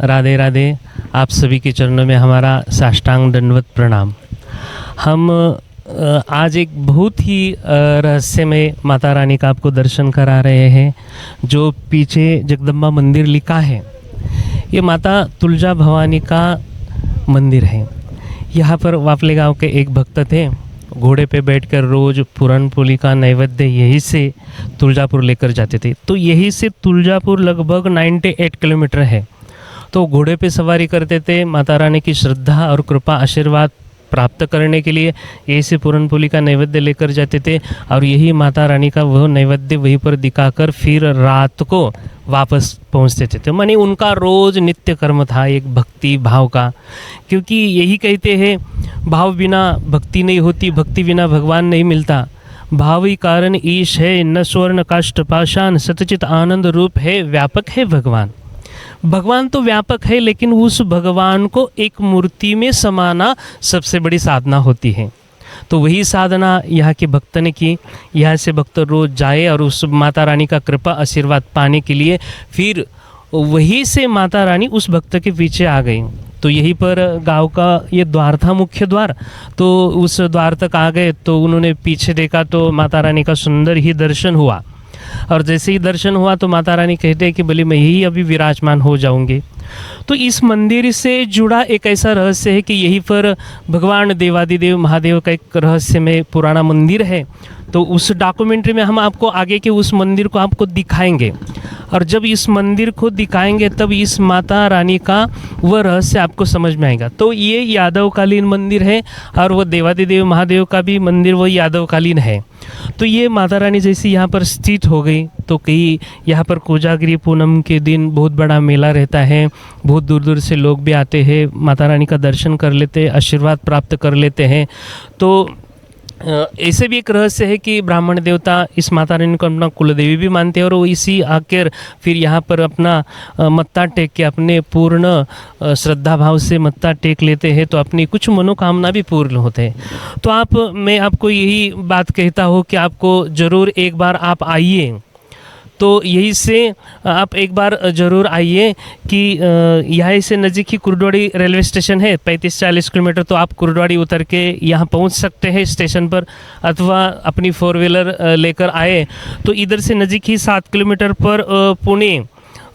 राधे राधे। आप सभी के चरणों में हमारा साष्टांग दंडवत प्रणाम। हम आज एक बहुत ही रहस्यमय माता रानी का आपको दर्शन करा रहे हैं। जो पीछे जगदम्बा मंदिर लिखा है, ये माता तुलजा भवानी का मंदिर है। यहाँ पर वाफले गांव के एक भक्त थे, घोड़े पे बैठकर रोज पूरन पोली का नैवेद्य यहीं से तुलजापुर लेकर जाते थे। तो यहीं से तुलजापुर लगभग 98 किलोमीटर है। तो घोड़े पे सवारी करते थे, माता रानी की श्रद्धा और कृपा आशीर्वाद प्राप्त करने के लिए यहीं से पूरन पोली का नैवेद्य लेकर जाते थे और यही माता रानी का वह नैवेद्य वहीं पर दिखाकर फिर रात को वापस पहुंचते थे। तो माने उनका रोज नित्य कर्म था एक भक्ति भाव का, क्योंकि यही कहते हैं भाव बिना भक्ति नहीं होती, भक्ति बिना भगवान नहीं मिलता। भाव ही कारण ईश है, न स्वर्ण काष्ठ पाषाण, सतचित आनंद रूप है, व्यापक है भगवान। भगवान तो व्यापक है, लेकिन उस भगवान को एक मूर्ति में समाना सबसे बड़ी साधना होती है। तो वही साधना यहाँ के भक्त ने की। यहाँ से भक्त रोज जाए और उस माता रानी का कृपा आशीर्वाद पाने के लिए फिर वहीं से माता रानी उस भक्त के पीछे आ गई। तो यहीं पर गांव का ये द्वार था, मुख्य द्वार। तो उस द्वार तक आ गए तो उन्होंने पीछे देखा तो माता रानी का सुंदर ही दर्शन हुआ। और जैसे ही दर्शन हुआ तो माता रानी कहते हैं कि भले मैं यही अभी विराजमान हो जाऊंगी। तो इस मंदिर से जुड़ा एक ऐसा रहस्य है कि यहीं पर भगवान देवादिदेव महादेव का एक रहस्यमय पुराना मंदिर है। तो उस डॉक्यूमेंट्री में हम आपको आगे के उस मंदिर को आपको दिखाएंगे, और जब इस मंदिर को दिखाएंगे तब इस माता रानी का वह रहस्य आपको समझ में आएगा। तो ये यादवकालीन मंदिर है और वह देवादिदेव महादेव का भी मंदिर वो यादवकालीन है। तो ये माता रानी जैसे यहाँ पर स्थित हो गई तो कई यहाँ पर कोजागिरी पूनम के दिन बहुत बड़ा मेला रहता है। बहुत दूर दूर से लोग भी आते हैं, माता रानी का दर्शन कर लेते हैं, आशीर्वाद प्राप्त कर लेते हैं। तो ऐसे भी एक रहस्य है कि ब्राह्मण देवता इस माता रानी को अपना कुलदेवी भी मानते हैं और वो इसी आकर फिर यहाँ पर अपना मत्था टेक के अपने पूर्ण श्रद्धा भाव से मत्था टेक लेते हैं तो अपनी कुछ मनोकामना भी पूर्ण होते हैं। तो मैं आपको यही बात कहता हूँ कि आपको ज़रूर एक बार आप आइए। तो यहीं से आप एक बार ज़रूर आइए कि यहाँ से नज़दीक ही कुर्डवाड़ी रेलवे स्टेशन है, 35-40 किलोमीटर। तो आप कुर्डवाड़ी उतर के यहाँ पहुँच सकते हैं स्टेशन पर, अथवा अपनी 4 व्हीलर लेकर आए तो इधर से नज़दीक ही 7 किलोमीटर पर पुणे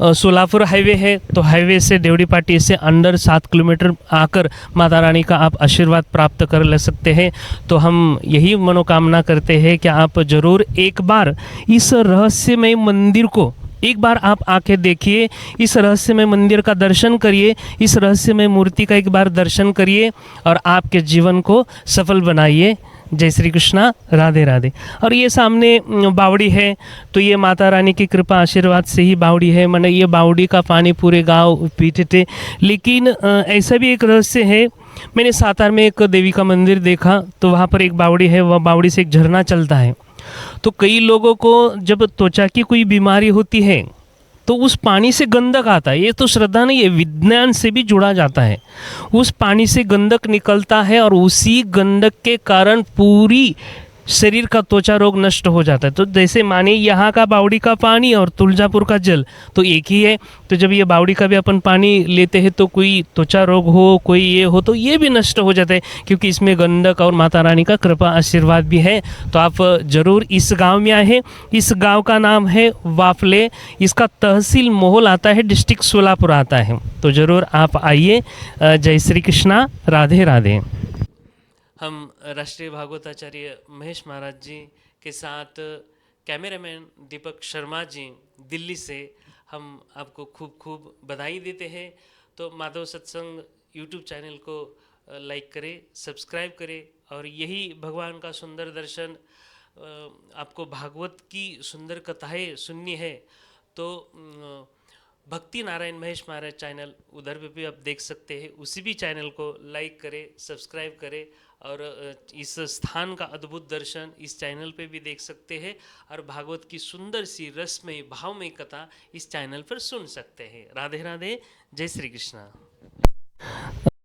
सोलापुर हाईवे है। तो हाईवे से देवड़ी पाटी से अंदर 7 किलोमीटर आकर माता रानी का आप आशीर्वाद प्राप्त कर ले सकते हैं। तो हम यही मनोकामना करते हैं कि आप ज़रूर एक बार इस रहस्यमय मंदिर को एक बार आप आके देखिए, इस रहस्यमय मंदिर का दर्शन करिए, इस रहस्यमय मूर्ति का एक बार दर्शन करिए और आपके जीवन को सफल बनाइए। जय श्री कृष्णा, राधे राधे। और ये सामने बावड़ी है, तो ये माता रानी की कृपा आशीर्वाद से ही बावड़ी है। मैंने ये बावड़ी का पानी पूरे गांव पीते थे। लेकिन ऐसा भी एक रहस्य है, मैंने सातार में एक देवी का मंदिर देखा तो वहाँ पर एक बावड़ी है, वह बावड़ी से एक झरना चलता है। तो कई लोगों को जब त्वचा की कोई बीमारी होती है तो उस पानी से गंधक आता है। ये तो श्रद्धा नहीं है, विज्ञान से भी जुड़ा जाता है। उस पानी से गंधक निकलता है और उसी गंधक के कारण पूरी शरीर का त्वचा रोग नष्ट हो जाता है। तो जैसे माने यहाँ का बावड़ी का पानी और तुलजापुर का जल तो एक ही है। तो जब ये बावड़ी का भी अपन पानी लेते हैं तो कोई त्वचा रोग हो, कोई ये हो तो ये भी नष्ट हो जाता है, क्योंकि इसमें गंधक और माता रानी का कृपा आशीर्वाद भी है। तो आप ज़रूर इस गांव में आए। इस गांव का नाम है वाफले, इसका तहसील मोहोल आता है, डिस्ट्रिक्ट सोलापुर आता है। तो ज़रूर आप आइए। जय श्री कृष्णा, राधे राधे। हम राष्ट्रीय भागवताचार्य महेश महाराज जी के साथ कैमरामैन दीपक शर्मा जी दिल्ली से हम आपको खूब खूब बधाई देते हैं। तो माधव सत्संग यूट्यूब चैनल को लाइक करें, सब्सक्राइब करें और यही भगवान का सुंदर दर्शन, आपको भागवत की सुंदर कथाएं सुननी है तो भक्ति नारायण महेश महाराज चैनल उधर पे भी आप देख सकते हैं। उसी भी चैनल को लाइक करें, सब्सक्राइब करें और इस स्थान का अद्भुत दर्शन इस चैनल पे भी देख सकते हैं और भागवत की सुंदर सी रसमय भावमय कथा इस चैनल पर सुन सकते हैं। राधे राधे, जय श्री कृष्णा।